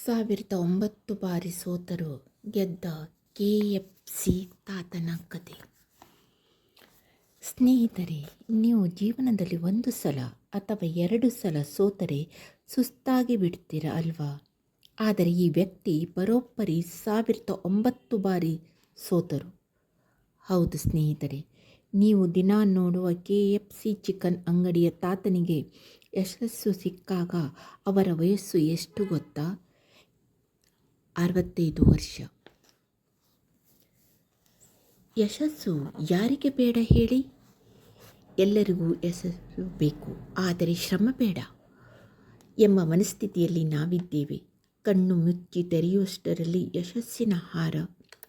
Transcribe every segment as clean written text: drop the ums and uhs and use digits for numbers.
19 ಬಾರಿ ಸೋತರೂ ಗೆದ್ದ KFC ತಾತನ ಕತೆ. ಸ್ನೇಹಿತರೆ, ನೀವು ಜೀವನದಲ್ಲಿ ಒಂದು ಸಲ ಅಥವಾ 2 ಸಲ ಸೋತರೆ ಸುಸ್ತಾಗಿ ಬಿಡ್ತೀರ ಅಲ್ವಾ? ಆದರೆ ಈ ವ್ಯಕ್ತಿ ಬರೋಬ್ಬರಿ 19 ಬಾರಿ ಸೋತರು. ಹೌದು ಸ್ನೇಹಿತರೆ, ನೀವು ದಿನ ನೋಡುವ KFC ಚಿಕನ್ ಅಂಗಡಿಯ ತಾತನಿಗೆ ಯಶಸ್ಸು ಸಿಕ್ಕಾಗ ಅವರ ವಯಸ್ಸು ಎಷ್ಟು ಗೊತ್ತಾ? 65 ವರ್ಷ. ಯಶಸ್ಸು ಯಾರಿಗೆ ಬೇಡ ಹೇಳಿ? ಎಲ್ಲರಿಗೂ ಯಶಸ್ಸು ಬೇಕು, ಆದರೆ ಶ್ರಮ ಬೇಡ ಎಂಬ ಮನಸ್ಥಿತಿಯಲ್ಲಿ ನಾವಿದ್ದೇವೆ. ಕಣ್ಣು ಮುಚ್ಚಿ ತೆರೆಯುವಷ್ಟರಲ್ಲಿ ಯಶಸ್ಸಿನ ಹಾರ,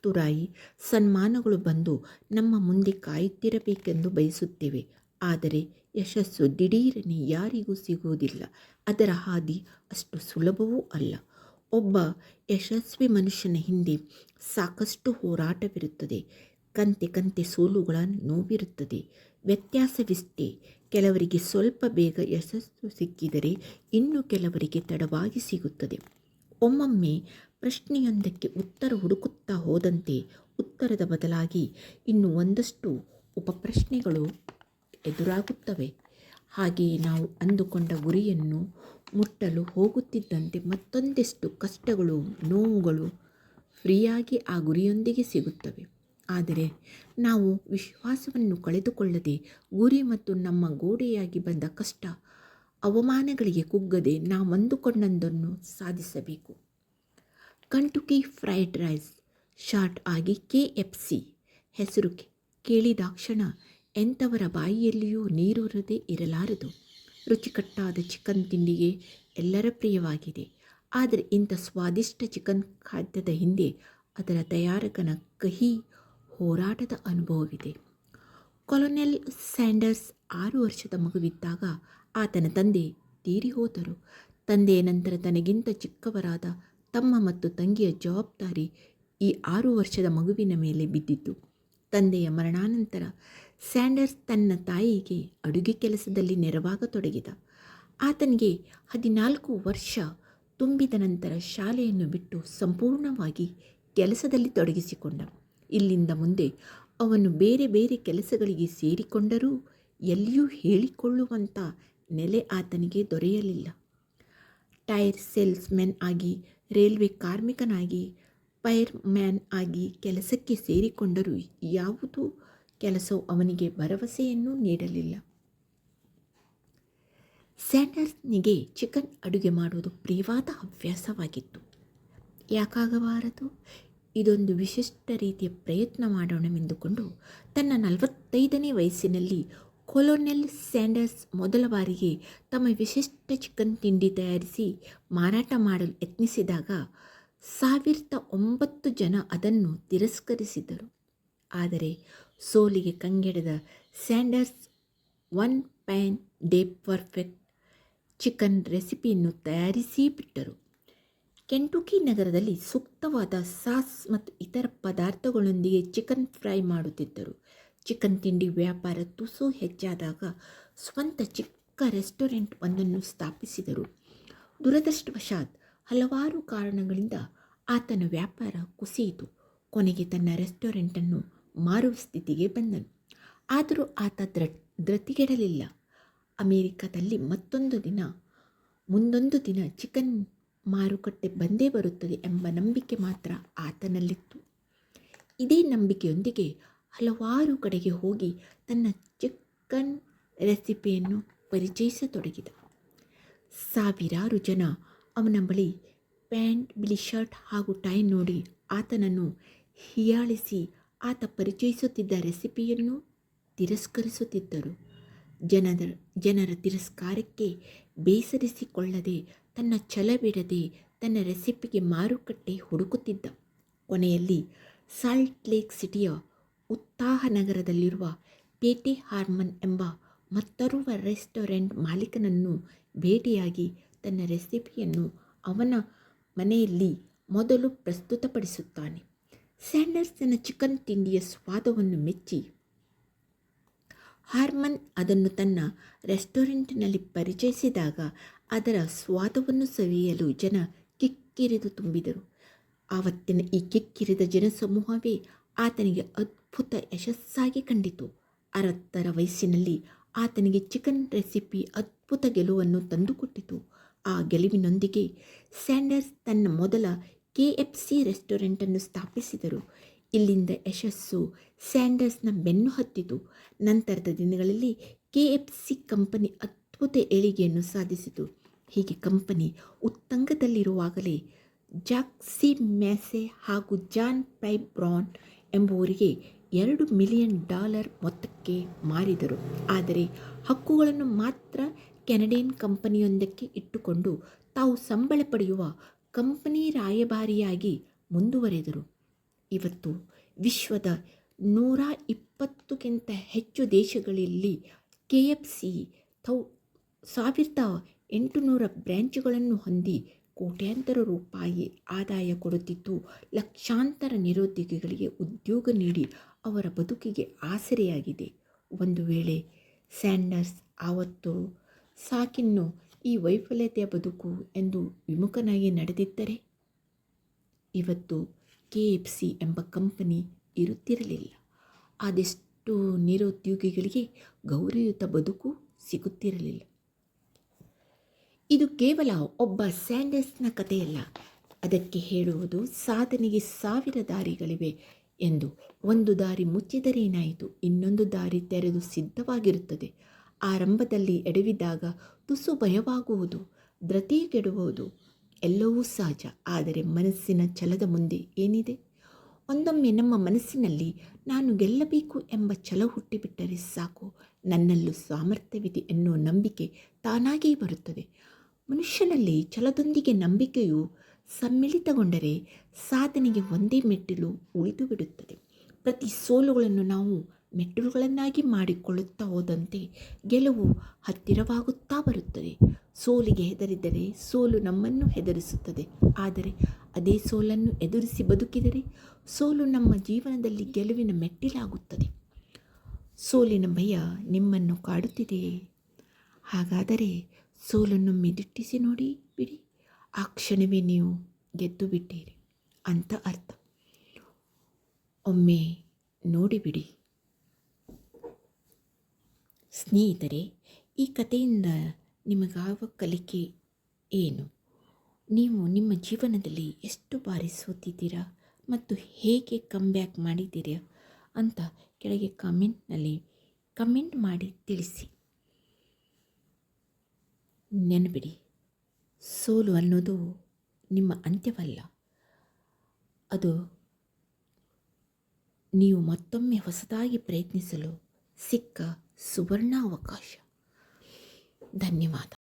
ತುರಾಯಿ, ಸನ್ಮಾನಗಳು ಬಂದು ನಮ್ಮ ಮುಂದೆ ಕಾಯುತ್ತಿರಬೇಕೆಂದು ಬಯಸುತ್ತೇವೆ. ಆದರೆ ಯಶಸ್ಸು ದಿಢೀರನೆ ಯಾರಿಗೂ ಸಿಗುವುದಿಲ್ಲ. ಅದರ ಹಾದಿ ಅಷ್ಟು ಸುಲಭವೂ ಅಲ್ಲ. ಒಬ್ಬ ಯಶಸ್ವಿ ಮನುಷ್ಯನ ಹಿಂದೆ ಸಾಕಷ್ಟು ಹೋರಾಟವಿರುತ್ತದೆ. ಕಂತೆ ಕಂತೆ ಸೋಲುಗಳ ನೋವಿರುತ್ತದೆ. ವ್ಯತ್ಯಾಸವಿಷ್ಟೇ, ಕೆಲವರಿಗೆ ಸ್ವಲ್ಪ ಬೇಗ ಯಶಸ್ಸು ಸಿಕ್ಕಿದರೆ ಇನ್ನು ಕೆಲವರಿಗೆ ತಡವಾಗಿ ಸಿಗುತ್ತದೆ. ಒಮ್ಮೊಮ್ಮೆ ಪ್ರಶ್ನೆಯೊಂದಕ್ಕೆ ಉತ್ತರ ಹುಡುಕುತ್ತಾ ಹೋದಂತೆ ಉತ್ತರದ ಬದಲಾಗಿ ಇನ್ನು ಒಂದಷ್ಟು ಉಪಪ್ರಶ್ನೆಗಳು ಎದುರಾಗುತ್ತವೆ. ಹಾಗೆಯೇ ನಾವು ಅಂದುಕೊಂಡ ಗುರಿಯನ್ನು ಮುಟ್ಟಲು ಹೋಗುತ್ತಿದ್ದಂತೆ ಮತ್ತೊಂದಷ್ಟು ಕಷ್ಟಗಳು, ನೋವುಗಳು ಫ್ರೀಯಾಗಿ ಆ ಗುರಿಯೊಂದಿಗೆ ಸಿಗುತ್ತವೆ. ಆದರೆ ನಾವು ವಿಶ್ವಾಸವನ್ನು ಕಳೆದುಕೊಳ್ಳದೆ, ಗುರಿ ಮತ್ತು ನಮ್ಮ ಗೋಡೆಯಾಗಿ ಬಂದ ಕಷ್ಟ, ಅವಮಾನಗಳಿಗೆ ಕುಗ್ಗದೆ ನಾವಂದುಕೊಂಡದ್ದನ್ನು ಸಾಧಿಸಬೇಕು. ಕಂಟುಕಿ ಫ್ರೈಡ್ ರೈಸ್, ಶಾರ್ಟ್ ಆಗಿ KFC ಹೆಸರು ಕೇಳಿದಾಕ್ಷಣ ಎಂಥವರ ಬಾಯಿಯಲ್ಲಿಯೂ ನೀರೂರದೇ ಇರಲಾರದು. ರುಚಿಕಟ್ಟಾದ ಚಿಕನ್ ತಿಂಡಿಗೆ ಎಲ್ಲರ ಪ್ರಿಯವಾಗಿದೆ. ಆದರೆ ಇಂಥ ಸ್ವಾದಿಷ್ಟ ಚಿಕನ್ ಖಾದ್ಯದ ಹಿಂದೆ ಅದರ ತಯಾರಕನ ಕಹಿ ಹೋರಾಟದ ಅನುಭವವಿದೆ. ಕೊಲೊನೆಲ್ ಸ್ಯಾಂಡರ್ಸ್ 6 ವರ್ಷದ ಮಗುವಿದ್ದಾಗ ಆತನ ತಂದೆ ತೀರಿ ಹೋದರು. ತಂದೆಯ ನಂತರ ತನಗಿಂತ ಚಿಕ್ಕವರಾದ ತಮ್ಮ ಮತ್ತು ತಂಗಿಯ ಜವಾಬ್ದಾರಿ ಈ 6 ವರ್ಷದ ಮಗುವಿನ ಮೇಲೆ ಬಿದ್ದಿತು. ತಂದೆಯ ಮರಣಾನಂತರ ಸ್ಯಾಂಡರ್ಸ್ ತನ್ನ ತಾಯಿಗೆ ಅಡುಗೆ ಕೆಲಸದಲ್ಲಿ ನೆರವಾಗತೊಡಗಿದ. ಆತನಿಗೆ 14 ವರ್ಷ ತುಂಬಿದ ನಂತರ ಶಾಲೆಯನ್ನು ಬಿಟ್ಟು ಸಂಪೂರ್ಣವಾಗಿ ಕೆಲಸದಲ್ಲಿ ತೊಡಗಿಸಿಕೊಂಡ. ಇಲ್ಲಿಂದ ಮುಂದೆ ಅವನು ಬೇರೆ ಬೇರೆ ಕೆಲಸಗಳಿಗೆ ಸೇರಿಕೊಂಡರೂ ಎಲ್ಲಿಯೂ ಹೇಳಿಕೊಳ್ಳುವಂಥ ನೆಲೆ ಆತನಿಗೆ ದೊರೆಯಲಿಲ್ಲ. ಟೈರ್ ಸೇಲ್ಸ್ಮೆನ್ ಆಗಿ, ರೈಲ್ವೆ ಕಾರ್ಮಿಕನಾಗಿ, ಫೈರ್ ಮ್ಯಾನ್ ಆಗಿ ಕೆಲಸಕ್ಕೆ ಸೇರಿಕೊಂಡರೂ ಯಾವುದೂ ಕೆಲಸವು ಅವನಿಗೆ ಭರವಸೆಯನ್ನು ನೀಡಲಿಲ್ಲ. ಸ್ಯಾಂಡರ್ಸ್ನಿಗೆ ಚಿಕನ್ ಅಡುಗೆ ಮಾಡುವುದು ಪ್ರಿಯವಾದ ಹವ್ಯಾಸವಾಗಿತ್ತು. ಯಾಕಾಗಬಾರದು? ಇದೊಂದು ವಿಶಿಷ್ಟ ರೀತಿಯ ಪ್ರಯತ್ನ ಮಾಡೋಣವೆಂದುಕೊಂಡು ತನ್ನ 45ನೇ ವಯಸ್ಸಿನಲ್ಲಿ ಕೊಲೊನೆಲ್ ಸ್ಯಾಂಡರ್ಸ್ ಮೊದಲ ಬಾರಿಗೆ ತಮ್ಮ ವಿಶಿಷ್ಟ ಚಿಕನ್ ತಿಂಡಿ ತಯಾರಿಸಿ ಮಾರಾಟ ಮಾಡಲು ಯತ್ನಿಸಿದಾಗ 1009 ಜನ ಅದನ್ನು ತಿರಸ್ಕರಿಸಿದರು. ಆದರೆ ಸೋಲಿಗೆ ಕಂಗೆಡದ ಸ್ಯಾಂಡರ್ಸ್ 1 ಪ್ಯಾನ್ ಡೆ ಪರ್ಫೆಕ್ಟ್ ಚಿಕನ್ ರೆಸಿಪಿಯನ್ನು ತಯಾರಿಸಿ ಬಿಟ್ಟರು. ಕೆಂಟುಕಿ ನಗರದಲ್ಲಿ ಸೂಕ್ತವಾದ ಸಾಸ್ ಮತ್ತು ಇತರ ಪದಾರ್ಥಗಳೊಂದಿಗೆ ಚಿಕನ್ ಫ್ರೈ ಮಾಡುತ್ತಿದ್ದರು. ಚಿಕನ್ ತಿಂಡಿ ವ್ಯಾಪಾರ ತುಸು ಹೆಚ್ಚಾದಾಗ ಸ್ವಂತ ಚಿಕ್ಕ ರೆಸ್ಟೋರೆಂಟ್ ಒಂದನ್ನು ಸ್ಥಾಪಿಸಿದರು. ದುರದೃಷ್ಟವಶಾತ್ ಹಲವಾರು ಕಾರಣಗಳಿಂದ ಆತನ ವ್ಯಾಪಾರ ಕುಸಿಯಿತು. ಕೊನೆಗೆ ತನ್ನ ರೆಸ್ಟೋರೆಂಟನ್ನು ಮಾರುವ ಸ್ಥಿತಿಗೆ ಬಂದನು. ಆದರೂ ಆತ ಧೃತಿಗೆಡಲಿಲ್ಲ. ಅಮೆರಿಕದಲ್ಲಿ ಮುಂದೊಂದು ದಿನ ಚಿಕನ್ ಮಾರುಕಟ್ಟೆ ಬಂದೇ ಬರುತ್ತದೆ ಎಂಬ ನಂಬಿಕೆ ಮಾತ್ರ ಆತನಲ್ಲಿತ್ತು. ಇದೇ ನಂಬಿಕೆಯೊಂದಿಗೆ ಹಲವಾರು ಕಡೆಗೆ ಹೋಗಿ ತನ್ನ ಚಿಕನ್ ರೆಸಿಪಿಯನ್ನು ಪರಿಚಯಿಸತೊಡಗಿದ. ಸಾವಿರಾರು ಜನ ಅವನ ಬಳಿ ಪ್ಯಾಂಟ್, ಬಿಳಿ ಶರ್ಟ್ ಹಾಗೂ ಟೈ ನೋಡಿ ಆತನನ್ನು ಹೀಯಾಳಿಸಿ ಆತ ಪರಿಚಯಿಸುತ್ತಿದ್ದ ರೆಸಿಪಿಯನ್ನು ತಿರಸ್ಕರಿಸುತ್ತಿದ್ದರು. ಜನರ ತಿರಸ್ಕಾರಕ್ಕೆ ಬೇಸರಿಸಿಕೊಳ್ಳದೆ, ತನ್ನ ಛಲ ಬಿಡದೆ ತನ್ನ ರೆಸಿಪಿಗೆ ಮಾರುಕಟ್ಟೆ ಹುಡುಕುತ್ತಿದ್ದ. ಕೊನೆಯಲ್ಲಿ ಸಾಲ್ಟ್ ಲೇಕ್ ಸಿಟಿಯ ಉತ್ತಾಹ ನಗರದಲ್ಲಿರುವ ಪೇಟೆ ಹಾರ್ಮನ್ ಎಂಬ ಮತ್ತೋರ್ವ ರೆಸ್ಟೋರೆಂಟ್ ಮಾಲೀಕನನ್ನು ಭೇಟಿಯಾಗಿ ತನ್ನ ರೆಸಿಪಿಯನ್ನು ಅವನ ಮನೆಯಲ್ಲಿ ಮೊದಲು ಪ್ರಸ್ತುತಪಡಿಸುತ್ತಾನೆ. ಸ್ಯಾಂಡರ್ಸನ ಚಿಕನ್ ತಿಂಡಿಯ ಸ್ವಾದವನ್ನು ಮೆಚ್ಚಿ ಹಾರ್ಮನ್ ಅದನ್ನು ತನ್ನ ರೆಸ್ಟೋರೆಂಟ್ನಲ್ಲಿ ಪರಿಚಯಿಸಿದಾಗ ಅದರ ಸ್ವಾದವನ್ನು ಸವಿಯಲು ಜನ ಕಿಕ್ಕಿರಿದು ತುಂಬಿದರು. ಆವತ್ತಿನ ಈ ಕಿಕ್ಕಿರಿದ ಜನಸಮೂಹವೇ ಆತನಿಗೆ ಅದ್ಭುತ ಯಶಸ್ಸಾಗಿ ಕಂಡಿತು. 60ರ ವಯಸ್ಸಿನಲ್ಲಿ ಆತನಿಗೆ ಚಿಕನ್ ರೆಸಿಪಿ ಅದ್ಭುತ ಗೆಲುವನ್ನು ತಂದುಕೊಟ್ಟಿತು. ಆ ಗೆಲುವಿನೊಂದಿಗೆ ಸ್ಯಾಂಡರ್ಸ್ ತನ್ನ ಮೊದಲ KFC ರೆಸ್ಟೋರೆಂಟನ್ನು ಸ್ಥಾಪಿಸಿದರು. ಇಲ್ಲಿಂದ ಯಶಸ್ಸು ಸ್ಯಾಂಡರ್ಸ್ನ ಬೆನ್ನು ಹತ್ತಿತು. ನಂತರದ ದಿನಗಳಲ್ಲಿ KFC ಕಂಪನಿ ಅದ್ಭುತ ಏಳಿಗೆಯನ್ನು ಸಾಧಿಸಿತು. ಹೀಗೆ ಕಂಪನಿ ಉತ್ತುಂಗದಲ್ಲಿರುವಾಗಲೇ ಜಾಕ್ ಸಿ ಮ್ಯಾಸೆ ಹಾಗೂ ಜಾನ್ ಪೈ ಬ್ರೌನ್ ಎಂಬುವರಿಗೆ $2 ಮಿಲಿಯನ್ ಮೊತ್ತಕ್ಕೆ ಮಾರಿದರು. ಆದರೆ ಹಕ್ಕುಗಳನ್ನು ಮಾತ್ರ ಕೆನಡಿಯನ್ ಕಂಪನಿಯೊಂದಕ್ಕೆ ಇಟ್ಟುಕೊಂಡು ತಾವು ಸಂಬಳ ಪಡೆಯುವ ಕಂಪನಿ ರಾಯಭಾರಿಯಾಗಿ ಮುಂದುವರೆದರು. ಇವತ್ತು ವಿಶ್ವದ 120ಕ್ಕಿಂತ ಹೆಚ್ಚು ದೇಶಗಳಲ್ಲಿ KFC 1800 ಬ್ರ್ಯಾಂಚುಗಳನ್ನು ಹೊಂದಿ ಕೋಟ್ಯಾಂತರ ರೂಪಾಯಿ ಆದಾಯ ಕೊಡುತ್ತಿದ್ದು, ಲಕ್ಷಾಂತರ ನಿರುದ್ಯೋಗಿಗಳಿಗೆ ಉದ್ಯೋಗ ನೀಡಿ ಅವರ ಬದುಕಿಗೆ ಆಸರೆಯಾಗಿದೆ. ಒಂದು ವೇಳೆ ಸ್ಯಾಂಡರ್ಸ್ ಆವತ್ತು ಸಾಕಿನ್ನು ಈ ವೈಫಲ್ಯತೆಯ ಬದುಕು ಎಂದು ವಿಮುಖನಾಗಿ ನಡೆದಿದ್ದರೆ ಇವತ್ತು KFC ಎಂಬ ಕಂಪನಿ ಇರುತ್ತಿರಲಿಲ್ಲ. ಅದೆಷ್ಟು ನಿರುದ್ಯೋಗಿಗಳಿಗೆ ಗೌರವಯುತ ಬದುಕು ಸಿಗುತ್ತಿರಲಿಲ್ಲ. ಇದು ಕೇವಲ ಒಬ್ಬ ಸ್ಯಾಂಡರ್ಸ್ನ ಕಥೆಯಲ್ಲ. ಅದಕ್ಕೆ ಹೇಳುವುದು ಸಾಧನೆಗೆ 1000 ದಾರಿಗಳಿವೆ ಎಂದು. ಒಂದು ದಾರಿ ಮುಚ್ಚಿದರೇನಾಯಿತು, ಇನ್ನೊಂದು ದಾರಿ ತೆರೆದು ಸಿದ್ಧವಾಗಿರುತ್ತದೆ. ಆರಂಭದಲ್ಲಿ ಎಡವಿದಾಗ ತುಸು ಭಯವಾಗುವುದು, ಧೃತಿಗೆಡುವುದು ಎಲ್ಲವೂ ಸಹಜ. ಆದರೆ ಮನಸ್ಸಿನ ಛಲದ ಮುಂದೆ ಏನಿದೆ? ಒಂದೊಮ್ಮೆ ನಮ್ಮ ಮನಸ್ಸಿನಲ್ಲಿ ನಾನು ಗೆಲ್ಲಬೇಕು ಎಂಬ ಛಲ ಹುಟ್ಟಿಬಿಟ್ಟರೆ ಸಾಕು, ನನ್ನಲ್ಲೂ ಸಾಮರ್ಥ್ಯವಿದೆ ಎನ್ನುವ ನಂಬಿಕೆ ತಾನಾಗೇ ಬರುತ್ತದೆ. ಮನುಷ್ಯನಲ್ಲಿ ಛಲದೊಂದಿಗೆ ನಂಬಿಕೆಯು ಸಮ್ಮಿಳಿತಗೊಂಡರೆ ಸಾಧನೆಗೆ ಒಂದೇ ಮೆಟ್ಟಿಲು ಉಳಿದು ಬಿಡುತ್ತದೆ. ಪ್ರತಿ ಸೋಲುಗಳನ್ನು ನಾವು ಮೆಟ್ಟಿಲುಗಳನ್ನಾಗಿ ಮಾಡಿಕೊಳ್ಳುತ್ತಾ ಹೋದಂತೆ ಗೆಲುವು ಹತ್ತಿರವಾಗುತ್ತಾ ಬರುತ್ತದೆ. ಸೋಲಿಗೆ ಹೆದರಿದರೆ ಸೋಲು ನಮ್ಮನ್ನು ಹೆದರಿಸುತ್ತದೆ. ಆದರೆ ಅದೇ ಸೋಲನ್ನು ಎದುರಿಸಿ ಬದುಕಿದರೆ ಸೋಲು ನಮ್ಮ ಜೀವನದಲ್ಲಿ ಗೆಲುವಿನ ಮೆಟ್ಟಿಲಾಗುತ್ತದೆ. ಸೋಲಿನ ಭಯ ನಿಮ್ಮನ್ನು ಕಾಡುತ್ತಿದೆಯೇ? ಹಾಗಾದರೆ ಸೋಲನ್ನೊಮ್ಮೆ ದಿಟ್ಟಿಸಿ ನೋಡಿ ಬಿಡಿ. ಆ ಕ್ಷಣವೇ ನೀವು ಗೆದ್ದು ಬಿಟ್ಟೀರಿ ಅಂತ ಅರ್ಥ. ಒಮ್ಮೆ ನೋಡಿಬಿಡಿ. ಸ್ನೇಹಿತರೆ, ಈ ಕಥೆಯಿಂದ ನಿಮಗಾವ ಕಲಿಕೆ ಏನು? ನೀವು ನಿಮ್ಮ ಜೀವನದಲ್ಲಿ ಎಷ್ಟು ಬಾರಿ ಸೋತಿದ್ದೀರಾ ಮತ್ತು ಹೇಗೆ ಕಮ್ಬ್ಯಾಕ್ ಮಾಡಿದ್ದೀರಾ ಅಂತ ಕೆಳಗೆ ಕಮೆಂಟ್ ಮಾಡಿ ತಿಳಿಸಿ. ನೆನಪಿಡಿ, ಸೋಲು ಅನ್ನೋದು ನಿಮ್ಮ ಅಂತ್ಯವಲ್ಲ, ಅದು ನೀವು ಮತ್ತೊಮ್ಮೆ ಹೊಸದಾಗಿ ಪ್ರಯತ್ನಿಸಲು ಸಿಕ್ಕ ಸುವರ್ಣ ಅವಕಾಶ. ಧನ್ಯವಾದ.